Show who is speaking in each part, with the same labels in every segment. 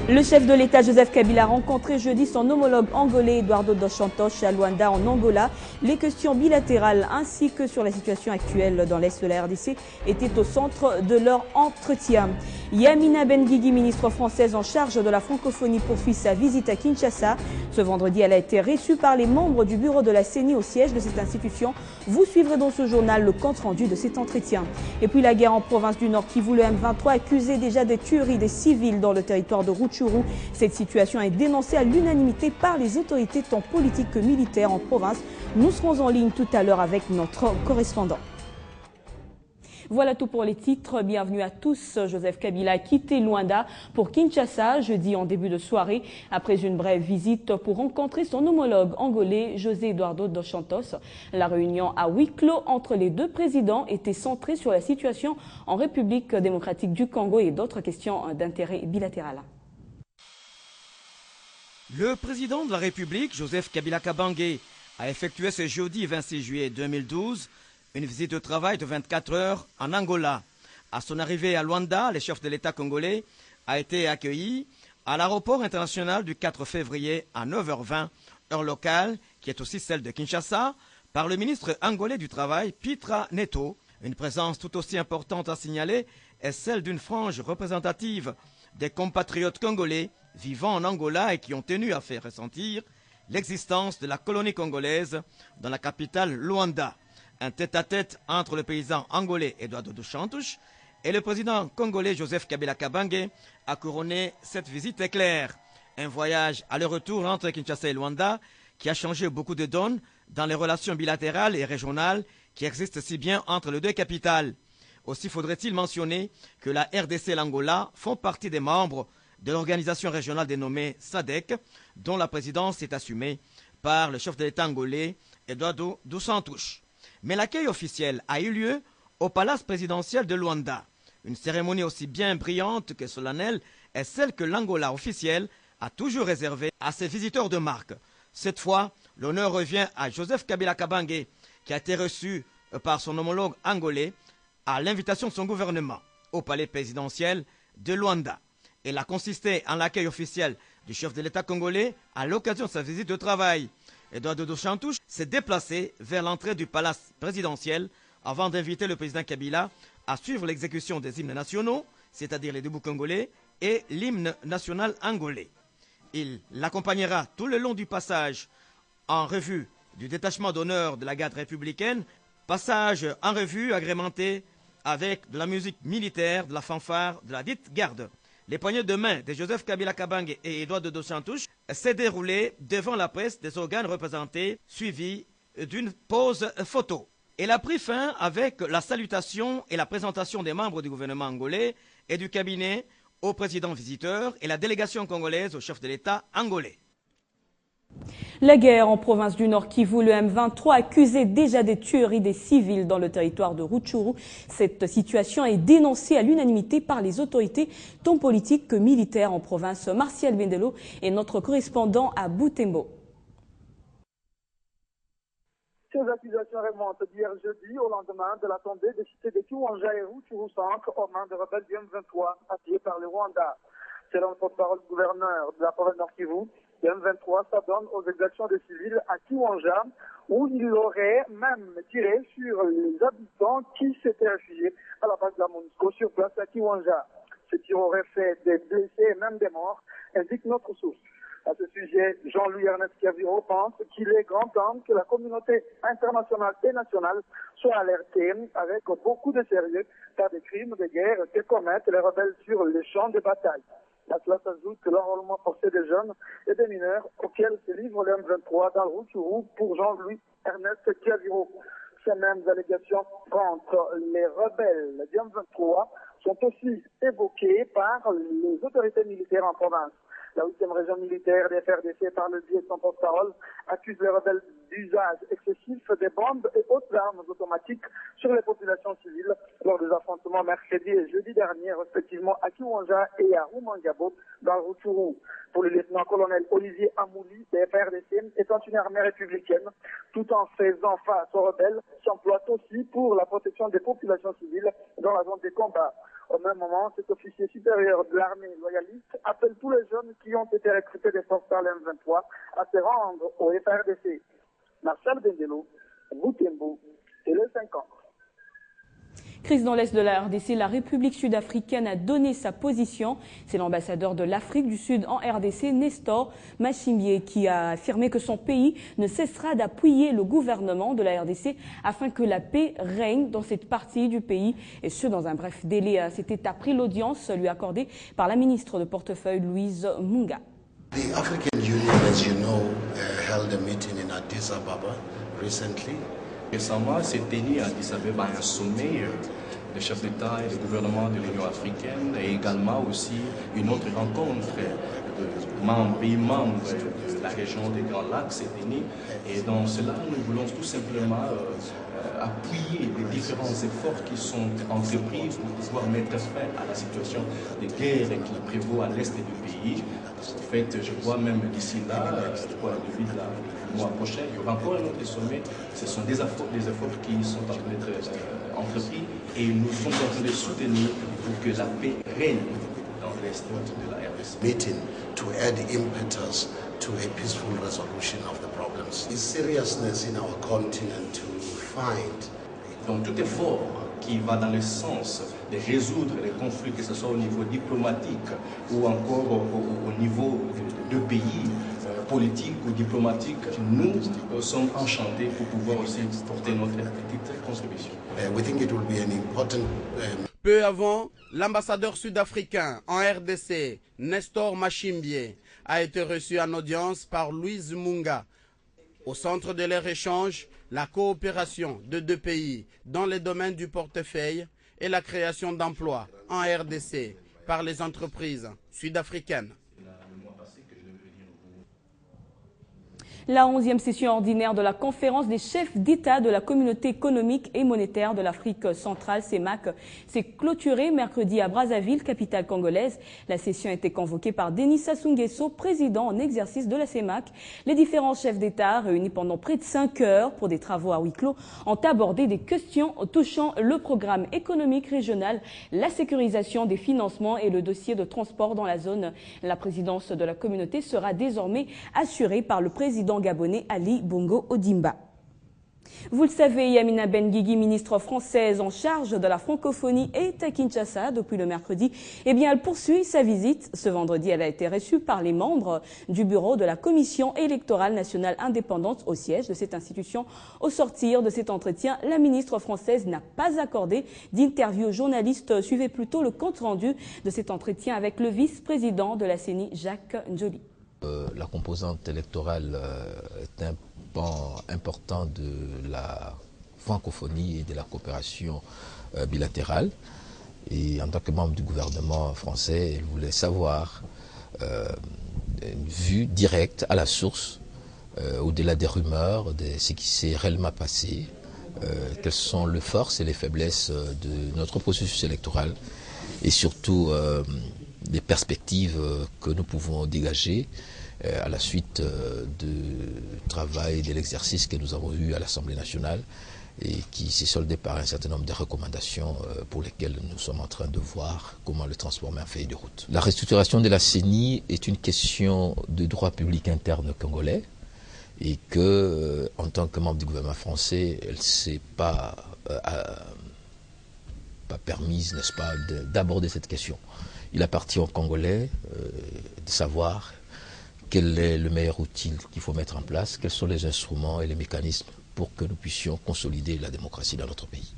Speaker 1: Le chef de l'État Joseph Kabila a rencontré jeudi son homologue angolais Eduardo dos Santos à Luanda en Angola. Les questions bilatérales ainsi que sur la situation actuelle dans l'Est de la RDC étaient au centre de leur entretien. Yamina Benguigui, ministre française en charge de la francophonie, poursuit sa visite à Kinshasa. Ce vendredi, elle a été reçue par les membres du bureau de la CENI au siège de cette institution. Vous suivrez dans ce journal le compte rendu de cet entretien. Et puis la guerre en province du Nord Kivu, le M23 accusé déjà des tueries des civils dans le territoire de Rutshuru. Cette situation est dénoncée à l'unanimité par les autorités tant politiques que militaires en province. Nous serons en ligne tout à l'heure avec notre correspondant. Voilà tout pour les titres. Bienvenue à tous. Joseph Kabila a quitté Luanda pour Kinshasa jeudi en début de soirée après une brève visite pour rencontrer son homologue angolais José Eduardo dos Santos. La réunion à huis clos entre les deux présidents était centrée sur la situation en République démocratique du Congo et d'autres questions d'intérêt bilatéral.
Speaker 2: Le président de la République, Joseph Kabila Kabange, a effectué ce jeudi 26 juillet 2012 une visite de travail de 24 heures en Angola. À son arrivée à Luanda, le chef de l'État congolais a été accueilli à l'aéroport international du 4 février à 9h20, heure locale, qui est aussi celle de Kinshasa, par le ministre angolais du Travail, Pitra Neto. Une présence tout aussi importante à signaler est celle d'une frange représentative des compatriotes congolais vivant en Angola et qui ont tenu à faire ressentir l'existence de la colonie congolaise dans la capitale Luanda. Un tête-à-tête entre le paysan angolais Eduardo dos Santos et le président congolais Joseph Kabila Kabange a couronné cette visite éclair. Un voyage aller-retour entre Kinshasa et Luanda qui a changé beaucoup de donnes dans les relations bilatérales et régionales qui existent si bien entre les deux capitales. Aussi faudrait-il mentionner que la RDC et l'Angola font partie des membres de l'organisation régionale dénommée SADC, dont la présidence est assumée par le chef de l'État angolais Eduardo dos Santos. Mais l'accueil officiel a eu lieu au palace présidentiel de Luanda. Une cérémonie aussi bien brillante que solennelle est celle que l'Angola officielle a toujours réservée à ses visiteurs de marque. Cette fois, l'honneur revient à Joseph Kabila Kabange, qui a été reçu par son homologue angolais à l'invitation de son gouvernement au palais présidentiel de Luanda. Elle a consisté en l'accueil officiel du chef de l'État congolais à l'occasion de sa visite de travail. Eduardo dos Santos s'est déplacé vers l'entrée du palace présidentiel avant d'inviter le président Kabila à suivre l'exécution des hymnes nationaux, c'est-à-dire les debout congolais et l'hymne national angolais. Il l'accompagnera tout le long du passage en revue du détachement d'honneur de la garde républicaine, passage en revue agrémenté avec de la musique militaire, de la fanfare de la dite garde. Les poignées de main de Joseph Kabila Kabange et Eduardo dos Santos s'est déroulé devant la presse des organes représentés, suivi d'une pause photo. Elle a pris fin avec la salutation et la présentation des membres du gouvernement angolais et du cabinet au président visiteur et la délégation congolaise au chef de l'État angolais.
Speaker 1: La guerre en province du Nord Kivu, le M23 accusé déjà des tueries des civils dans le territoire de Rutshuru. Cette situation est dénoncée à l'unanimité par les autorités tant politiques que militaires en province. Martial Bendelo est notre correspondant à Butembo.
Speaker 3: Ces accusations remontent d'hier jeudi au lendemain de la tombée des cités de Kiwanja et Rutshuru Centre aux mains de rebelles du M23 appuyés par le Rwanda. Selon le porte-parole du gouverneur de la province Nord Kivu, le M23 s'adonne aux exactions des civils à Kiwanja, où il aurait même tiré sur les habitants qui s'étaient réfugiés à la base de la MONUSCO sur place à Kiwanja. Ce tir aurait fait des blessés et même des morts, indique notre source. À ce sujet, Jean-Louis Ernest Caviro pense qu'il est grand temps que la communauté internationale et nationale soit alertée avec beaucoup de sérieux par des crimes de guerre que commettent les rebelles sur les champs de bataille. À cela s'ajoute l'enrôlement forcé des jeunes et des mineurs auxquels se livre le M23 dans le Rutshuru pour Jean-Louis Ernest Caviro. Ces mêmes allégations contre les rebelles du M23 sont aussi évoquées par les autorités militaires en province. La 8e région militaire des FRDC, par le biais de son porte-parole, accuse les rebelles d'usage excessif des bombes et autres armes automatiques sur les populations civiles lors des affrontements mercredi et jeudi dernier, respectivement à Kiwanja et à Rumangabo, dans le Rutshuru. Pour le lieutenant-colonel Olivier Amouli, des FRDC, étant une armée républicaine, tout en faisant face aux rebelles, s'emploie aussi pour la protection des populations civiles dans la zone des combats. Au même moment, cet officier supérieur de l'armée loyaliste appelle tous les jeunes qui ont été recrutés des forces par l'M23 à se rendre au FRDC. Marcel Bendelo, Boutembo, Télé 5 ans.
Speaker 1: Crise dans l'est de la RDC, la République sud-africaine a donné sa position. C'est l'ambassadeur de l'Afrique du Sud en RDC, Nestor Machimbié, qui a affirmé que son pays ne cessera d'appuyer le gouvernement de la RDC afin que la paix règne dans cette partie du pays, et ce dans un bref délai. C'était après l'audience lui accordée par la ministre de portefeuille Louise Munga.
Speaker 4: The African Union, as you know, held a meeting in Addis Ababa recently.
Speaker 5: Récemment, s'est tenu à Addis Abeba un sommet des chefs d'État et de gouvernement de l'Union africaine, et également aussi une autre rencontre de pays membres de la région des Grands Lacs s'est tenue. Et dans cela, nous voulons tout simplement appuyer les différents efforts qui sont entrepris pour pouvoir mettre fin à la situation de guerre qui prévaut à l'est du pays. En fait, je crois même d'ici là, je crois depuis le mois prochain, il y aura encore un autre sommet. Ce sont des efforts qui sont en train d'être entrepris, et nous sommes en train de soutenir pour que la paix règne dans l'est de la RDC.
Speaker 4: Meeting to add impetus to a peaceful resolution of the problems. Is seriousness in our continent to find.
Speaker 5: Donc tout effort qui va dans le sens de résoudre les conflits, que ce soit au niveau diplomatique ou encore au niveau de pays, politique ou diplomatique, nous sommes enchantés pour pouvoir aussi porter notre petite contribution.
Speaker 4: We think it will be an important.
Speaker 6: Peu avant, l'ambassadeur sud-africain en RDC, Nestor Machimbié, a été reçu en audience par Louise Munga. Au centre de leur échange, la coopération de deux pays dans les domaines du portefeuille et la création d'emplois en RDC par les entreprises sud-africaines.
Speaker 1: La 11e session ordinaire de la conférence des chefs d'État de la communauté économique et monétaire de l'Afrique centrale, CEMAC, s'est clôturée mercredi à Brazzaville, capitale congolaise. La session a été convoquée par Denis Sassou Nguesso, président en exercice de la CEMAC. Les différents chefs d'État, réunis pendant près de 5 heures pour des travaux à huis clos, ont abordé des questions touchant le programme économique régional, la sécurisation des financements et le dossier de transport dans la zone. La présidence de la communauté sera désormais assurée par le président gabonais Ali Bongo Ondimba. Vous le savez, Yamina Benguigui, ministre française en charge de la francophonie, est à Kinshasa depuis le mercredi. Eh bien, elle poursuit sa visite. Ce vendredi, elle a été reçue par les membres du bureau de la Commission électorale nationale indépendante au siège de cette institution. Au sortir de cet entretien, la ministre française n'a pas accordé d'interview aux journalistes. Suivez plutôt le compte-rendu de cet entretien avec le vice-président de la CENI, Jacques Njoli.
Speaker 7: La composante électorale est un pan important de la francophonie et de la coopération bilatérale. Et en tant que membre du gouvernement français, elle voulait savoir une vue directe à la source, au-delà des rumeurs, de ce qui s'est réellement passé, quelles sont les forces et les faiblesses de notre processus électoral, et surtout des perspectives que nous pouvons dégager à la suite du travail et de l'exercice que nous avons eu à l'Assemblée nationale et qui s'est soldé par un certain nombre de recommandations pour lesquelles nous sommes en train de voir comment le transformer en feuille de route. La restructuration de la CENI est une question de droit public interne congolais et que, en tant que membre du gouvernement français, elle ne s'est pas permise, n'est-ce pas, d'aborder cette question. Il appartient aux Congolais de savoir quel est le meilleur outil qu'il faut mettre en place, quels sont les instruments et les mécanismes pour que nous puissions consolider la démocratie dans notre pays.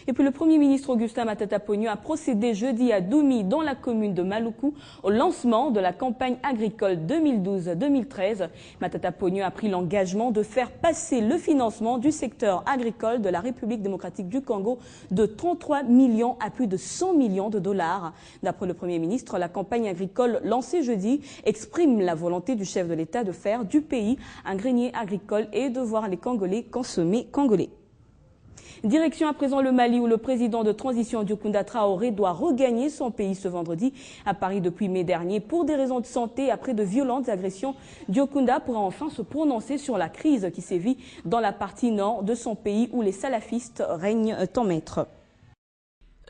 Speaker 1: Et puis le Premier ministre Augustin Matata Ponyo a procédé jeudi à Doumi, dans la commune de Maluku, au lancement de la campagne agricole 2012-2013. Matata Ponyo a pris l'engagement de faire passer le financement du secteur agricole de la République démocratique du Congo de 33 millions à plus de 100 millions de dollars. D'après le Premier ministre, la campagne agricole lancée jeudi exprime la volonté du chef de l'État de faire du pays un grenier agricole et de voir les Congolais consommer congolais. Direction à présent le Mali où le président de transition Diokounda Traoré doit regagner son pays ce vendredi à Paris depuis mai dernier pour des raisons de santé. Après de violentes agressions, Diokounda pourra enfin se prononcer sur la crise qui sévit dans la partie nord de son pays où les salafistes règnent en maître.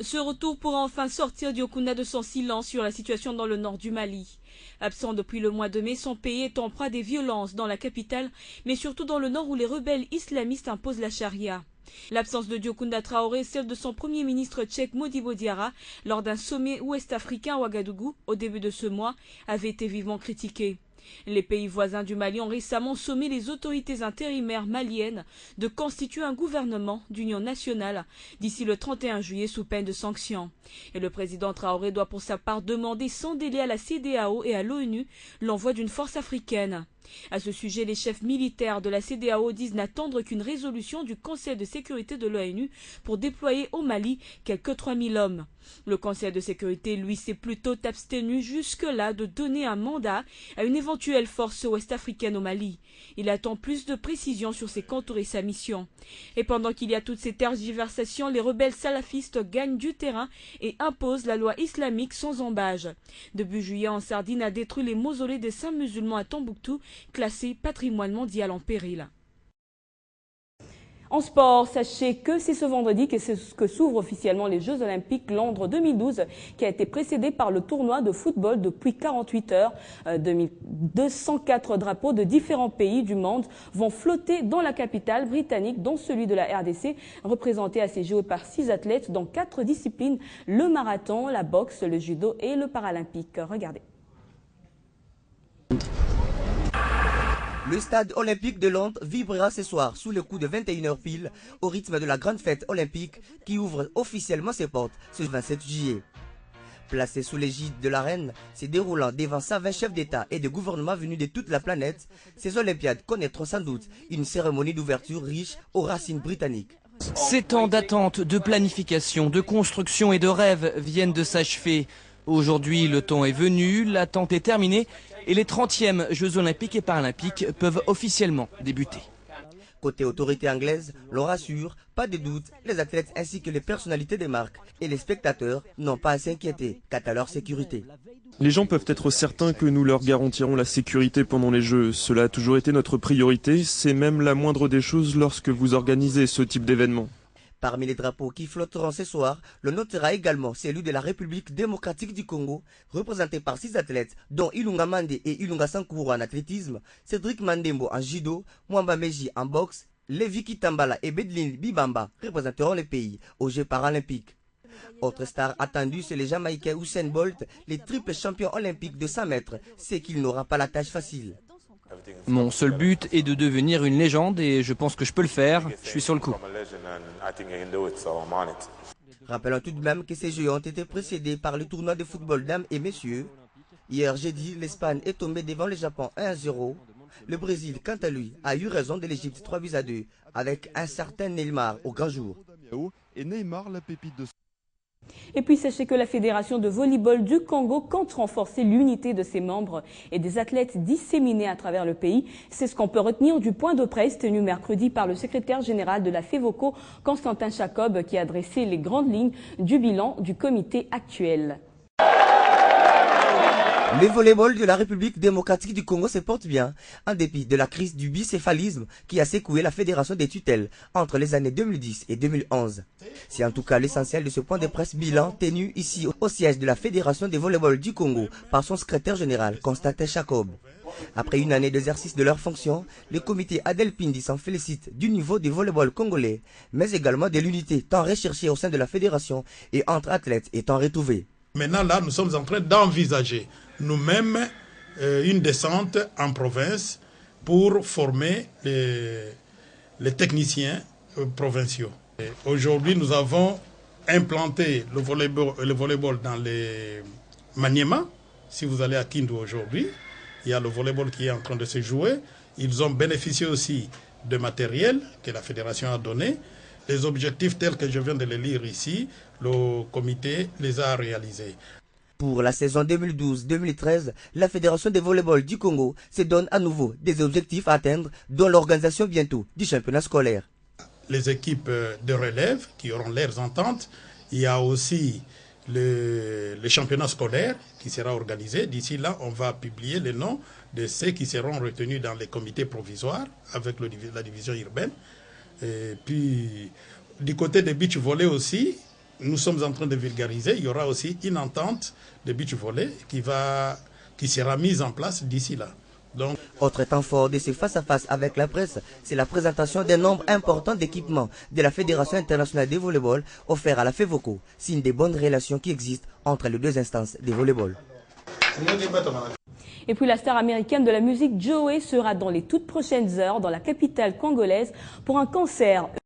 Speaker 1: Ce retour pourra enfin sortir Diokounda de son silence sur la situation dans le nord du Mali. Absent depuis le mois de mai, son pays est en proie des violences dans la capitale, mais surtout dans le nord où les rebelles islamistes imposent la charia. L'absence de Diokounda Traoré, celle de son premier ministre tchèque Modibo Diarra, lors d'un sommet ouest-africain à Ouagadougou au début de ce mois, avait été vivement critiquée. Les pays voisins du Mali ont récemment sommé les autorités intérimaires maliennes de constituer un gouvernement d'union nationale d'ici le 31 juillet sous peine de sanctions. Et le président Traoré doit pour sa part demander sans délai à la CEDEAO et à l'ONU l'envoi d'une force africaine. À ce sujet, les chefs militaires de la CEDEAO disent n'attendre qu'une résolution du Conseil de sécurité de l'ONU pour déployer au Mali quelques 3000 hommes. Le Conseil de sécurité, lui, s'est plutôt abstenu jusque-là de donner un mandat à une éventuelle force ouest-africaine au Mali. Il attend plus de précisions sur ses contours et sa mission. Et pendant qu'il y a toutes ces tergiversations, les rebelles salafistes gagnent du terrain et imposent la loi islamique sans embâge. Début juillet, en Sardine, a détruit les mausolées des saints musulmans à Tombouctou, classé patrimoine mondial en péril. En sport, sachez que c'est ce vendredi que s'ouvrent officiellement les Jeux Olympiques Londres 2012 qui a été précédé par le tournoi de football depuis 48 heures. 204 drapeaux de différents pays du monde vont flotter dans la capitale britannique, dont celui de la RDC, représenté à ces Jeux par 6 athlètes dans 4 disciplines, le marathon, la boxe, le judo et le paralympique. Regardez.
Speaker 8: Le stade olympique de Londres vibrera ce soir sous le coup de 21h pile au rythme de la grande fête olympique qui ouvre officiellement ses portes ce 27 juillet. Placé sous l'égide de la reine, se déroulant devant 120 chefs d'État et de gouvernement venus de toute la planète, ces Olympiades connaîtront sans doute une cérémonie d'ouverture riche aux racines britanniques.
Speaker 9: 7 ans d'attente, de planification, de construction et de rêve viennent de s'achever. Aujourd'hui, le temps est venu, l'attente est terminée et les 30e Jeux Olympiques et Paralympiques peuvent officiellement débuter.
Speaker 8: Côté autorité anglaise, l'on rassure, pas de doute, les athlètes ainsi que les personnalités des marques et les spectateurs n'ont pas à s'inquiéter quant à leur sécurité.
Speaker 10: Les gens peuvent être certains que nous leur garantirons la sécurité pendant les Jeux. Cela a toujours été notre priorité, c'est même la moindre des choses lorsque vous organisez ce type d'événement.
Speaker 8: Parmi les drapeaux qui flotteront ce soir, l'on notera également celui de la République démocratique du Congo, représenté par 6 athlètes, dont Ilunga Mande et Ilunga Sankuru en athlétisme, Cédric Mandembo en judo, Mwamba Meji en boxe, Lévi Kitambala et Bedlin Bibamba représenteront les pays aux Jeux paralympiques. Autre star attendue, c'est le Jamaïcain Usain Bolt, les triples champions olympiques de 100 mètres. C'est qu'il n'aura pas la tâche facile.
Speaker 9: Mon seul but est de devenir une légende et je pense que je peux le faire. Je suis sur le coup.
Speaker 8: Rappelons tout de même que ces Jeux ont été précédés par le tournoi de football dames et messieurs. Hier jeudi, l'Espagne est tombée devant le Japon 1-0. Le Brésil, quant à lui, a eu raison de l'Égypte 3-2 avec un certain Neymar au grand jour.
Speaker 11: Et Neymar, la pépite de...
Speaker 1: Et puis sachez que la Fédération de volleyball du Congo compte renforcer l'unité de ses membres et des athlètes disséminés à travers le pays. C'est ce qu'on peut retenir du point de presse tenu mercredi par le secrétaire général de la FEVOCO, Constantin Jacob, qui a dressé les grandes lignes du bilan du comité actuel.
Speaker 8: Le volleyball de la République démocratique du Congo se porte bien, en dépit de la crise du bicéphalisme qui a secoué la fédération des tutelles entre les années 2010 et 2011. C'est en tout cas l'essentiel de ce point de presse bilan tenu ici au siège de la Fédération des volleyball du Congo par son secrétaire général Constantin Jacob. Après une année d'exercice de leurs fonctions, le comité Adelpindi s'en félicite du niveau du volleyball congolais, mais également de l'unité tant recherchée au sein de la fédération et entre athlètes étant retrouvée.
Speaker 12: Maintenant, là, nous sommes en train d'envisager nous-mêmes une descente en province pour former les techniciens provinciaux. Aujourd'hui, nous avons implanté le volleyball dans les Maniema. Si vous allez à Kindu aujourd'hui, il y a le volleyball qui est en train de se jouer. Ils ont bénéficié aussi de matériel que la fédération a donné. Les objectifs tels que je viens de les lire ici, le comité les a réalisés.
Speaker 8: Pour la saison 2012-2013, la Fédération de volleyball du Congo se donne à nouveau des objectifs à atteindre, dont l'organisation bientôt du championnat scolaire.
Speaker 12: les équipes de relève qui auront leurs ententes. Il y a aussi le championnat scolaire qui sera organisé. D'ici là, on va publier les noms de ceux qui seront retenus dans les comités provisoires avec la division urbaine. Et puis, du côté des beach volley aussi, nous sommes en train de vulgariser. Il y aura aussi une entente de beach volley qui sera mise en place d'ici là. Donc...
Speaker 8: Autre temps fort de ce face-à-face avec la presse, c'est la présentation d'un nombre important d'équipements de la Fédération internationale de volleyball offert à la FEVOCO, signe des bonnes relations qui existent entre les deux instances de volleyball.
Speaker 1: Et puis la star américaine de la musique Joey sera dans les toutes prochaines heures dans la capitale congolaise pour un concert.